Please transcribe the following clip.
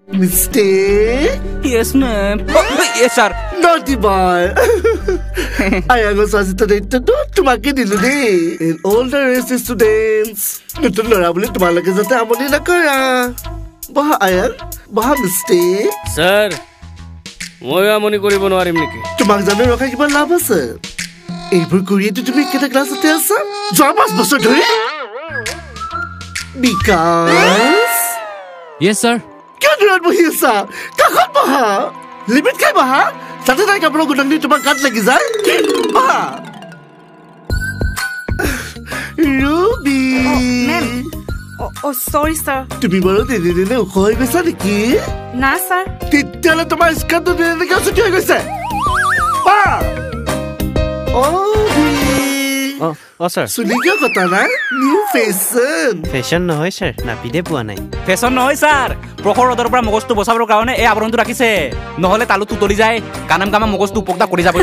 Mistake? Yes, ma'am. Yes, sir. Naughty boy. Ayang ko sa student to tumaki dilu de. And all the rest is students. Nutun lora bole tumalage jate amoni na kara. Baha ayang? Baha mistake? Sir, মই আমনি কৰিব নোৱাৰিম নেকি? তোমাক জানো ৰখা কিবা লাভ আছে? এইবোৰ কৰিয়েতো তুমি কেইটা ক্লাছতে আছা? যোৱা 5 বছৰ ধৰি? বিকাশ? Yes, sir. কিয় দূৰত বহি আছা? কাষত বহা। লিমিট খাই বহা। তাতে নাই কাপোৰৰ গুদাম দি তোমাৰ গাত লাগি যায়। বহা। ৰুবি। Oh, sorry, sir. তুমি বাৰু দিনে ওখ হৈ গৈছা নেকি? না, sir. তেতিয়াহ'লে তোমাৰ স্কাৰ্টটো দিনে ছুটি হৈ গৈছে। বহা। sir. চুলি কিয় কটা নাই? New fashion. ফেশ্বন নহয় স্যার, নাপিতে পোৱা নাই। ফেশ্বন নহয় ছাৰ প্ৰখৰ ৰ'দৰ পৰা মগজটো বচাবৰ কাৰণে এই আৱৰণটো ৰাখিছে নহ'লে তালু তুতৰি যায় কানাম কামা মগজটো উপকতা কৰি যাব